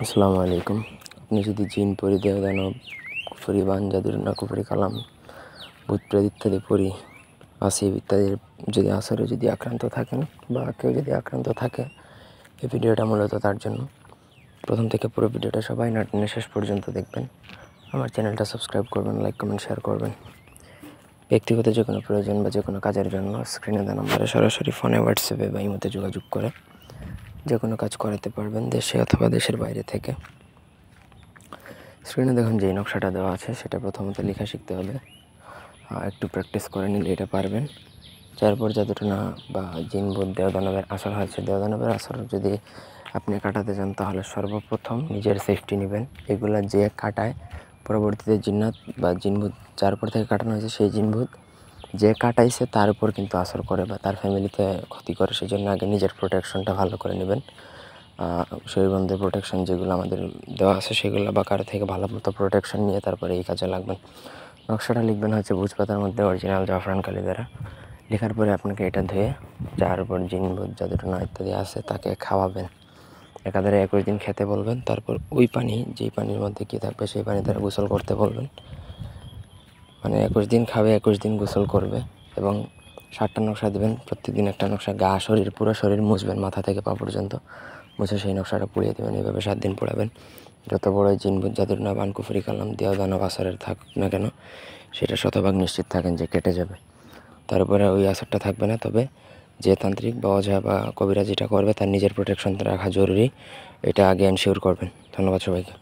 আসসালামু আলাইকুম। আপনি যদি জিন, পরি, দেবদানব, কুফরি, বান, জাদুর না কুফরি, কালাম, ভূত, প্রেত ইত্যাদি পরি, আসিফ ইত্যাদির যদি আসরে যদি আক্রান্ত থাকেন বা কেউ যদি আক্রান্ত থাকে, এই ভিডিওটা মূলত তার জন্য। প্রথম থেকে পুরো ভিডিওটা সবাই না টেনে শেষ পর্যন্ত দেখবেন। আমার চ্যানেলটা সাবস্ক্রাইব করবেন, লাইক, কমেন্ট, শেয়ার করবেন। ব্যক্তিগত যে কোনো প্রয়োজন বা যে কোনো কাজের জন্য স্ক্রিনে দেওয়া নম্বরে সরাসরি ফোনে, হোয়াটসঅ্যাপে বা ইমোতে যোগাযোগ করে যে কোনো কাজ করাতে পারবেন, দেশে অথবা দেশের বাইরে থেকে। স্ক্রিনে দেখুন যেই নকশাটা দেওয়া আছে সেটা প্রথমত লেখা শিখতে হবে। একটু প্র্যাকটিস করে নিলে এটা পারবেন। তারপর যতটা না বা জিন, ভূত, দেবদানবের আসর হয়েছে, দেবদানবের আসর যদি আপনি কাটাতে চান তাহলে সর্বপ্রথম নিজের সেফটি নেবেন। এগুলা যে কাটায় পরবর্তীতে জিন্নাত বা জিনভূত যার উপর থেকে কাটানো হয়েছে সেই জিনভূত যে কাটাইছে তার উপর কিন্তু আসর করে বা তার ফ্যামিলিতে ক্ষতি করে। সেই জন্য আগে নিজের প্রোটেকশনটা ভালো করে নেবেন। শরীরবন্ধের প্রোটেকশন যেগুলো আমাদের দেওয়া আছে সেগুলো বা কারো থেকে ভালো মতো প্রোটেকশন নিয়ে তারপরে এই কাজে লাগবেন। নকশাটা লিখবেন হচ্ছে ভোজ পাতার মধ্যে অরিজিনাল জাফরান কালি দ্বারা। লেখার পরে আপনাকে এটা ধুয়ে যার উপর জিন, ভূত, জাদুটনা ইত্যাদি আছে তাকে খাওয়াবেন। একাধারে 21 দিন খেতে বলবেন। তারপর ওই পানি, যেই পানির মধ্যে কী থাকবে সেই পানি দ্বারা গোসল করতে বলবেন। মানে 21 দিন খাবে, 21 দিন গোসল করবে এবং 7টা নকশা দেবেন। প্রত্যেকদিন একটা নকশা শরীর, পুরো শরীর মুছবেন মাথা থেকে পা পর্যন্ত। মুছে সেই নকশাটা পুড়িয়ে দেবেন। এইভাবে 7 দিন পোড়াবেন। যত বড় জিন, ভূত, জাদুটনা, বান, কুফরি, কালাম, দেবদানব আসরের থাকুক না কেন সেটা শতভাগ নিশ্চিত থাকেন যে কেটে যাবে। তারপরে ওই আসরটা থাকবে না। তবে যে তান্ত্রিক বা ওঝা বা কবিরা যেটা করবে তার নিজের প্রোটেকশন রাখা জরুরি। এটা আগে এনশিওর করবেন। ধন্যবাদ সবাইকে।